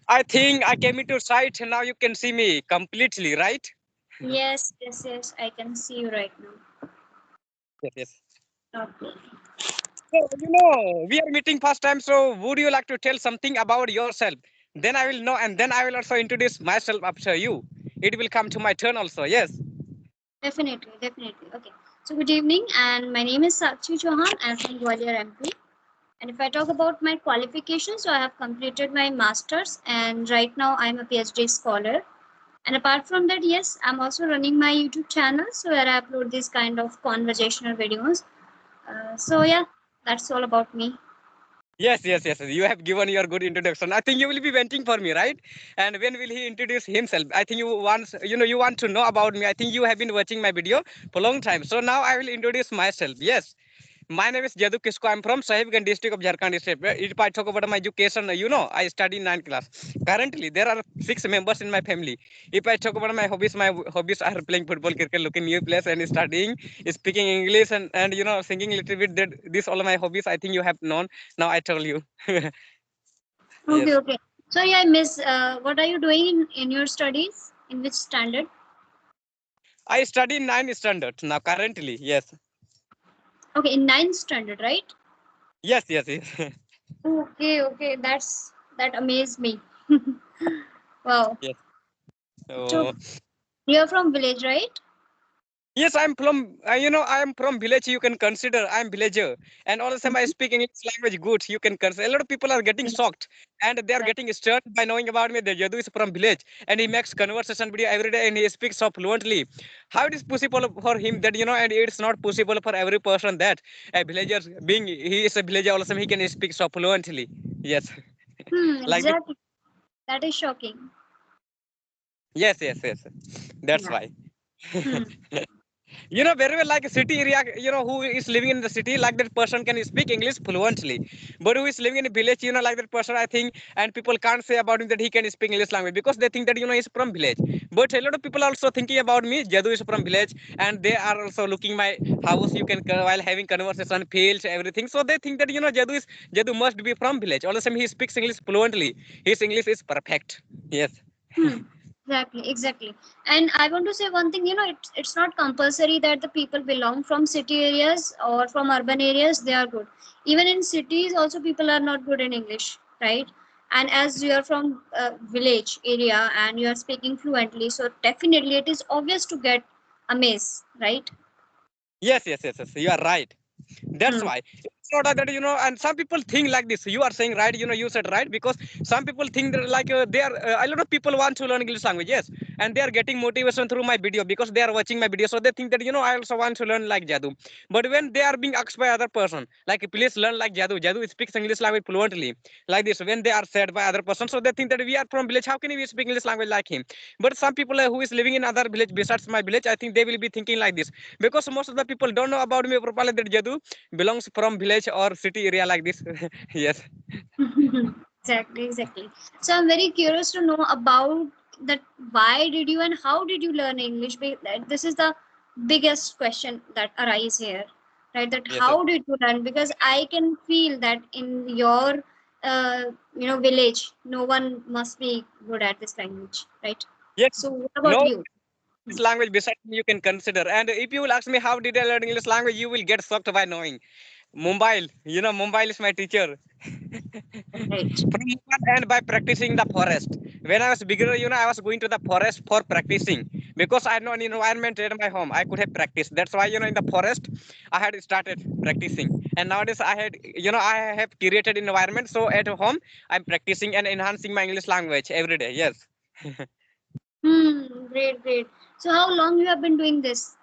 I think I came into sight and now you can see me completely, right? Yes, yes, yes. I can see you right now. Yes, yes. Okay. So, we are meeting first time. So, would you like to tell something about yourself? Then I will know, and then I will also introduce myself after you. It will come to my turn also. Yes. Definitely, definitely. Okay. So good evening, and my name is Sakshi Chauhan. I'm from Gwalior MP. And if I talk about my qualifications, so I have completed my masters, and right now I'm a PhD scholar. And apart from that, yes, I'm also running my YouTube channel, so where I upload these kind of conversational videos. So yeah, that's all about me. Yes, yes, yes. You have given your good introduction. I think you will be waiting for me, right? And when will he introduce himself? I think you want to know about me. I think you have been watching my video for a long time. So now I will introduce myself. Yes. My name is Jadu Kisko. I'm from Sahibganj district of Jharkhand state. If I talk about my education, I study in 9th class. Currently, there are 6 members in my family. If I talk about my hobbies are playing football, cricket, looking new place, and studying, speaking English, and singing a little bit. That this all my hobbies. I think you have known. Now I told you. Okay, Yes. okay. Sorry, I miss. What are you doing in your studies? In which standard? I study in 9th standard now. Currently, yes. Okay, in ninth standard, right? Yes, yes, yes. Okay, okay. That amazed me. Wow. Yes. So So you're from village, right? yes, I'm from, I am from village. You can consider I'm villager. And also, I Mhm. speak English language good. You can consider. A lot of people are getting Yes, shocked and they are right. getting stirred by knowing about me. The Jadu is from village and he makes conversation video every day and he speaks so fluently. How it is possible for him that, and it's not possible for every person that a villager, being he is a villager, also he can speak so fluently. Yes. Like this. Exactly. That is shocking. Yes, yes, yes. That's Yeah. why. Hmm. Very well, like a city area, who is living in the city, like that person can speak English fluently. But who is living in a village, like that person, I think, and people can't say about him that he can speak English language because they think that, he's from village. But a lot of people also thinking about me, Jadu is from village, and they are also looking my house, while having conversation, fields, everything. So they think that, Jadu must be from village. All of a sudden, he speaks English fluently. His English is perfect. Yes. Hmm. Exactly, exactly. And I want to say one thing, it's not compulsory that the people belong from city areas or from urban areas, they are good. Even in cities, also people are not good in English, right? And as you are from a village area and you are speaking fluently, so definitely it is obvious to get amazed, right? Yes, yes, yes, yes. You are right. That's Hmm. why it's not that and some people think like this. You are saying right, you said right because some people think that like they are a lot of people want to learn English language, yes, and they are getting motivation through my video because they are watching my video, so they think that I also want to learn like Jadu. But when they are being asked by other person, like please learn like Jadu, Jadu speaks English language fluently, like this. When they are said by other person, so they think that we are from village. How can we speak English language like him? But some people who is living in other village besides my village, I think they will be thinking like this because most of the people don't know about me properly that Jadu belongs from village or city area like this. Yes. Exactly, exactly. So I'm very curious to know about that. Why did you and how did you learn English? This is the biggest question that arises here, right? That Yes, yes. how did you learn? Because I can feel that in your, village, no one must be good at this language, right? Yes. So what about No you? English language besides me you can consider. And if you will ask me how did I learn English language, you will get shocked by knowing. Mumbai, Mumbai is my teacher. Right. From Mumbai and by practicing the forest. When I was bigger, I was going to the forest for practicing because I know an environment at my home. I could have practiced. That's why, in the forest, I had started practicing. And nowadays, I have created environment. So at home, I'm practicing and enhancing my English language every day. Yes. Great, great. So how long you have been doing this?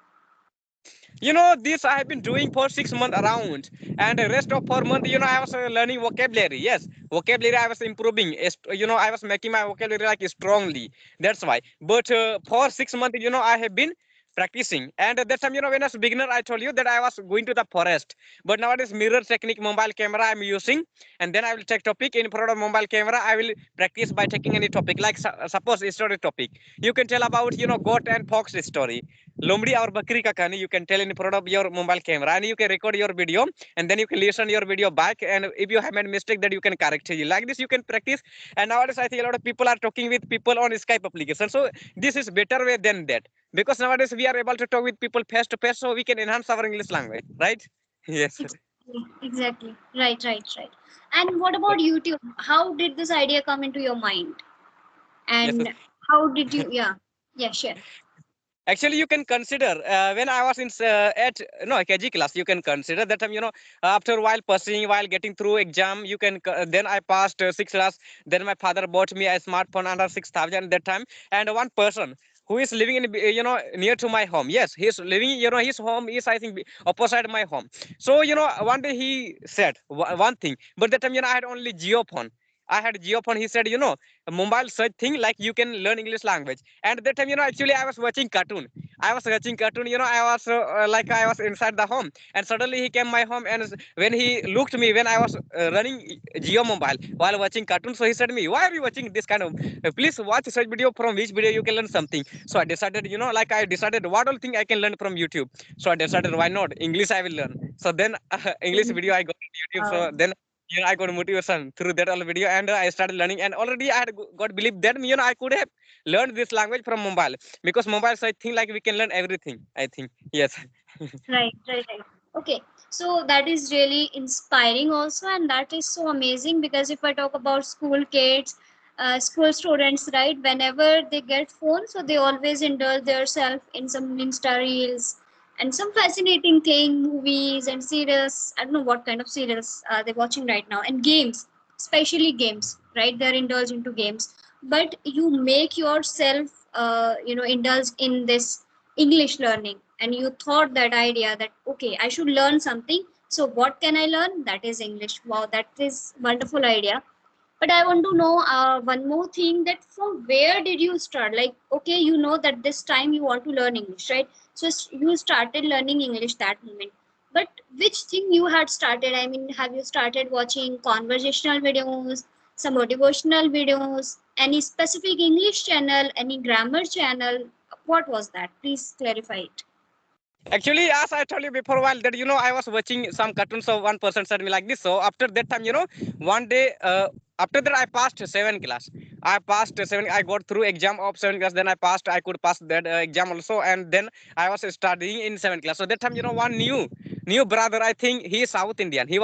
This I have been doing for 6 months around, and the rest of 4 months, I was learning vocabulary. Yes, vocabulary I was improving. I was making my vocabulary like strongly. That's why. But for 6 months, I have been practicing. And at that time, when I was beginner, I told you that I was going to the forest. But nowadays, mirror technique, mobile camera I'm using, and then I will take topic in front of mobile camera. I will practice by taking any topic, like suppose history topic. You can tell about goat and fox story, Lomdi or Bakri ka kahani. You can tell in front of your mobile camera, and you can record your video, and then you can listen your video back. And if you have made mistake, that you can correct it. Like this, you can practice. And nowadays, I think a lot of people are talking with people on Skype application. So this is better way than that, because nowadays we are able to talk with people face to face, so we can enhance our English language, right? Yes. Exactly. Exactly. Right, right, right. And what about YouTube? How did this idea come into your mind? Yes, yes. And how did you, yeah, yeah, share. Actually, you can consider when I was in at no KG class, you can consider that time. After a while pursuing, while getting through exam, you can then I passed 6 class. Then my father bought me a smartphone under 6,000 that time, and one person who is living in near to my home. Yes, he's living. His home is, I think, opposite my home. So one day he said one thing, but that time I had only Geo phone. I had Geo phone. He said, a mobile search thing like you can learn English language. And that time, actually I was watching cartoon. I was watching cartoon. I was like I was inside the home, and suddenly he came my home, and when he looked me when I was running Geo mobile while watching cartoon, so he said me, "Why are you watching this kind of? Please watch such video. From which video you can learn something." So I decided, like I decided what all thing I can learn from YouTube. So I decided why not English I will learn. So then English video I got on YouTube. Wow. So then I got motivation through that all video, and I started learning. And already I had got belief that I could have learned this language from mobile, because mobile so I think like we can learn everything. I think yes. Right, right, right. Okay, so that is really inspiring also, and that is so amazing because if I talk about school kids, school students, right, whenever they get phone, so they always indulge themselves in some Insta reels and some fascinating thing, movies and serials. I don't know what kind of serials they're watching right now, and games, especially games, right? They're indulged into games, but you make yourself, indulge in this English learning, and you thought that idea that okay, I should learn something. So what can I learn? That is English. Wow, that is wonderful idea. But I want to know one more thing, that from where did you start? Like, okay, you know that this time you want to learn English, right? So you started learning English that moment. But which thing you had started? I mean, have you started watching conversational videos, some motivational videos, any specific English channel, any grammar channel? What was that? Please clarify it. Actually, as I told you before a while that I was watching some cartoons, so one person said me like this. So after that time, one day after that I passed 7 class. I passed seven. I got through exam of 7 class. Then I passed. I could pass that exam also, and then I was studying in 7 class. So that time, one new brother. I think he is South Indian. He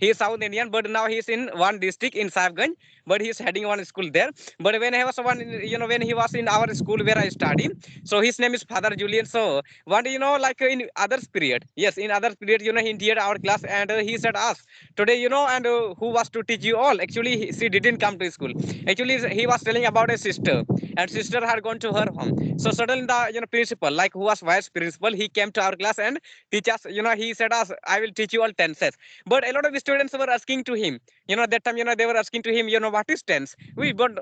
is South Indian, but now he is in one district in Sahibganj. But he is heading one school there. But when he was when he was in our school where I study, so his name is Father Julian. So one day, like in others period, yes, in others period, he entered our class, and he said us today, and who was to teach you all. Actually, she didn't come to school. Actually, he was telling about a sister, and sister had gone to her home. So suddenly the principal, like who was vice principal, he came to our class and teach us. He said us, I will teach you all tenses. But a lot of students were asking to him. That time, they were asking to him, what is tense? We don't.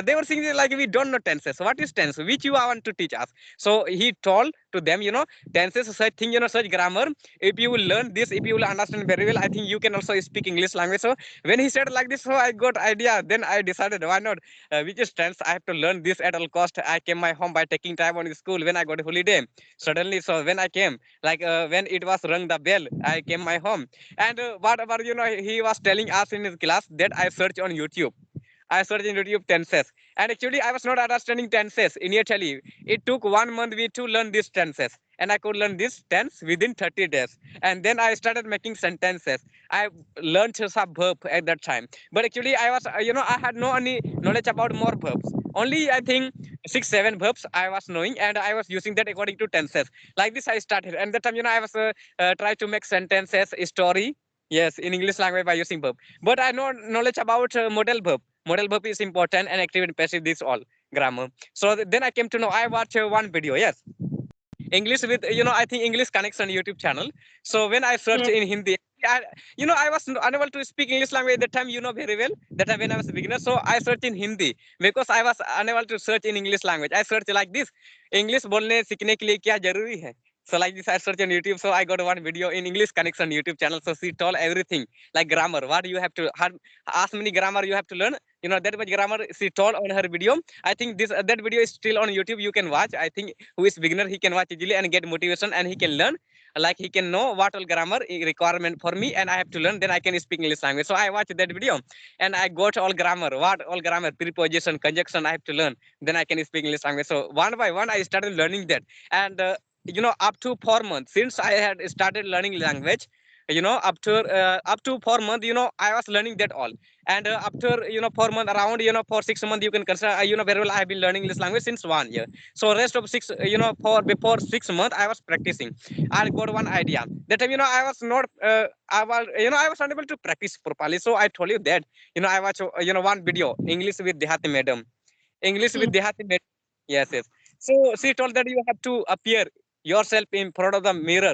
They were saying like we don't know tenses. What is tense? Which you want to teach us? So he told to them, tenses such thing, such grammar. If you will learn this, if you will understand very well, I think you can also speak English language. So when he said like this, so I got idea. Then I decided why not? Which is tense? I have to learn this at all cost. I came my home by taking time on school when I got a holiday. Suddenly, so when I came, like when it was rung the bell, I came my home, and whatever he was telling us in his class, that I search on YouTube. I searched in YouTube tenses, and actually I was not understanding tenses initially. It took 1 month me to learn these tenses, and I could learn this tense within 30 days. And then I started making sentences. I learned some verb at that time, but actually I was, I had no any knowledge about more verbs. Only I think 6 7 verbs I was knowing, and I was using that according to tenses. Like this I started, and that time I was trying to make sentences, story. Yes, in English language by using verb. But I know knowledge about model verb. Model verb is important, and active and passive, this all grammar. So then I came to know, I watched one video. Yes, English with I think English Connection YouTube channel. So when I search Yes. in Hindi, I was unable to speak English language at that time. Very well that time when I was a beginner. So I searched in Hindi because I was unable to search in English language. I searched like this: English बोलने सीखने के लिए क्या जरूरी है? So like this, I searched on YouTube. So I got one video in English Connection YouTube channel. So she told everything like grammar. What you have to ask many grammar you have to learn. That much grammar she told on her video. I think this that video is still on YouTube. You can watch. I think who is beginner he can watch easily and get motivation and he can learn. Like he can know what all grammar requirement for me and I have to learn. Then I can speak English language. So I watched that video and I got all grammar. What all grammar, preposition, conjunction I have to learn. Then I can speak English language. So one by one I started learning that and. Up to 4 months since I had started learning language, up to 4 months, I was learning that all. And after 4 months, around for 6 months, you can consider very well I have been learning this language since 1 year. So rest of six, for before 6 months, I was practicing. I got one idea that time, I was not I was unable to practice properly. So I told you that I watched one video English with Dehati madam. English with Yes. Dehati madam. Yes. So she told that you have to appear yourself in front of the mirror.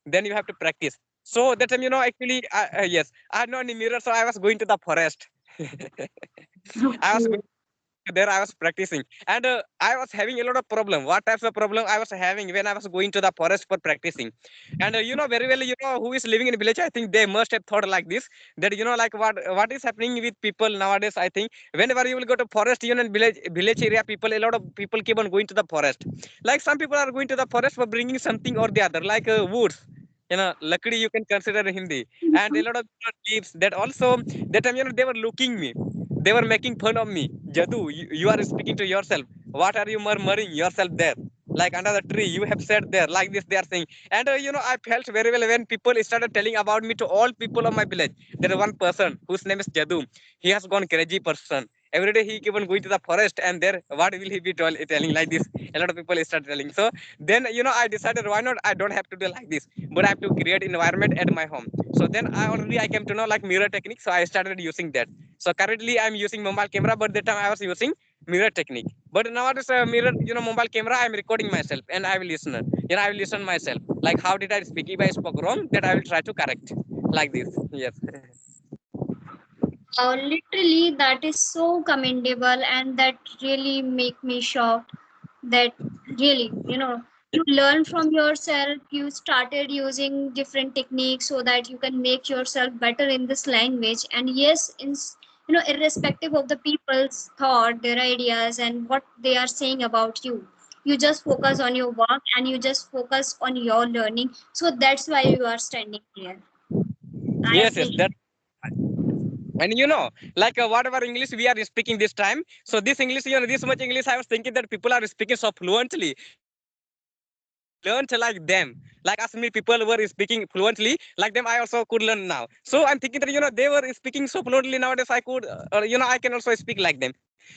Then you have to practice. So that time, actually, yes, I had no any mirror, so I was going to the forest. I was Okay. going there. I was practicing, and I was having a lot of problem. What types of problem I was having when I was going to the forest for practicing? And very well, who is living in village. I think they must have thought like this that like what is happening with people nowadays. I think whenever you will go to forest, in village area, people a lot of people keep on going to the forest. Like some people are going to the forest for bringing something or the other, like woods. Luckily you can consider in Hindi, and a Mhm. lot of leaves. That also that time they were looking me, they were making fun of me. Jadu, you are speaking to yourself. What are you murmuring yourself there? Like under the tree, you have said there, like this they are saying. And I felt very well when people started telling about me to all people of my village. There is one person whose name is Jadu. He has gone crazy person. Every day he keep on going to the forest, and there, what will he be telling like this? A lot of people start telling. So then I decided why not? I don't have to do like this, but I have to create environment at my home. So then I came to know like mirror technique. So I started using that. So currently I'm using mobile camera, but that time I was using mirror technique. But nowadays mirror, mobile camera, I'm recording myself and I will listen. I will listen myself. Like how did I speak? If I spoke wrong, that I will try to correct. Like this. Yes. Literally, that is so commendable, and that really make me shocked. That really, you learn from yourself. You started using different techniques so that you can make yourself better in this language. And yes, irrespective of the people's thought, their ideas, and what they are saying about you, you just focus on your work and you just focus on your learning. So that's why you are standing here. I Yes. appreciate. That. And like whatever English we are speaking this time, so this English, this much English, I was thinking that people are speaking so fluently. Learned like them, like as many people were speaking fluently like them, I also could learn now. So I'm thinking that they were speaking so fluently nowadays, I could I can also speak like them.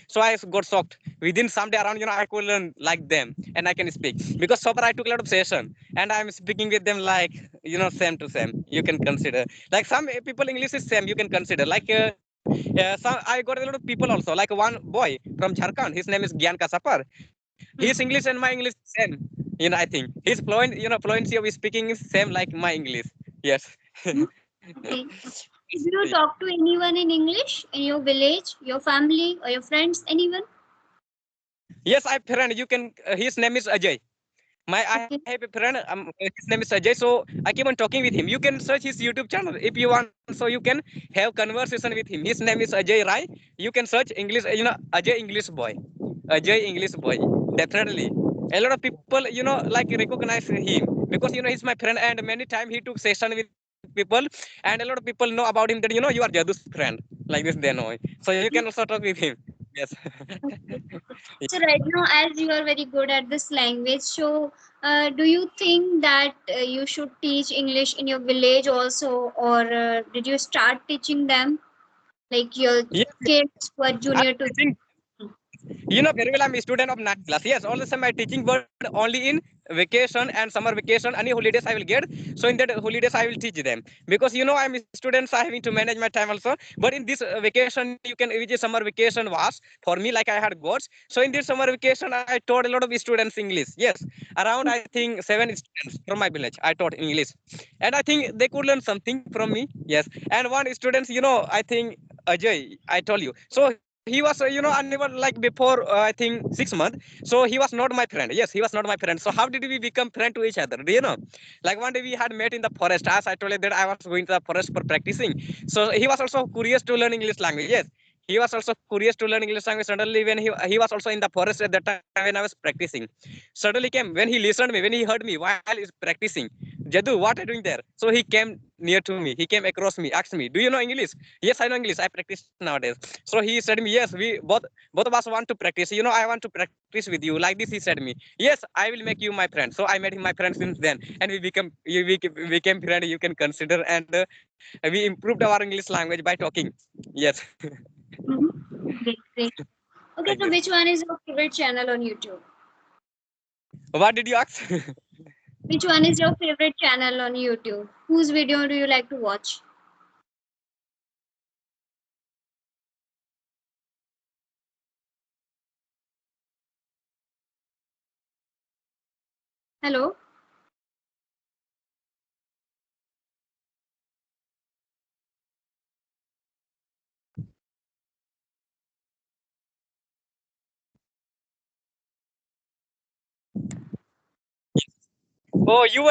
So I got shocked within some day around, I could learn like them and I can speak, because so far I took a lot of session and I'm speaking with them like same to same. You can consider like some people English is same, you can consider like some, I got a lot of people also, like one boy from Jharkhand, his name is Gyan Kasapar. His English and my English is same. I think his fluency of speaking is same like my English. Yes. Okay. Did you talk to anyone in English in your village, your family, or your friends? Anyone? Yes, I have a friend. You can. His name is Ajay. I have Okay. a friend. His name is Ajay. So I keep on talking with him. You can search his YouTube channel if you want. So you can have conversation with him. His name is Ajay Rai. You can search English. Ajay English boy. Ajay English boy. Definitely. A lot of people, like recognize him because he's my friend, and many time he took session with people, and a lot of people know about him that you are Jadu's friend. Like this, they know. So you can also talk with him. Yes. Okay. So right now, as you are very good at this language, so do you think that you should teach English in your village also, or did you start teaching them like your Yes. kids who are I'm junior to? teaching. You know very well I'm a student of 9th class. Yes, all the time I teaching word only in vacation and summer vacation. Any holidays I will get. So in that holidays I will teach them because you know I'm a student, so I having to manage my time also. But in this vacation, you can which is summer vacation was for me like I had gods. So in this summer vacation, I taught a lot of students English. Yes, around I think 7 students from my village. I taught English, and I think they could learn something from me. Yes, and one students, you know, I think Ajay, I told you. So he was, you know, unable like before I think 6 months. So he was not my friend. Yes, he was not my friend. So how did we become friend to each other? Do you know? Like one day we had met in the forest. As I told you that I was going to the forest for practicing. So he was also curious to learn English language. Yes, he was also curious to learn English language. Suddenly, when he was also in the forest at that time when I was practicing, suddenly came when he listened me, when he heard me while he's practicing. Jadu, what are you doing there? So he came near to me. He came across me, asked me, "Do you know English?" Yes, I know English. I practice nowadays. So he said me, "Yes, we both of us want to practice. You know, I want to practice with you." Like this, he said me, "Yes, I will make you my friend." So I made him my friend since then, and we became friend. You can consider, and we improved our English language by talking. Yes, Mhm. Great, great. Okay, like so this. which one is your favorite channel on YouTube? What did you ask? Which one is your favorite channel on YouTube? Whose video do you like to watch? Hello? Oh, you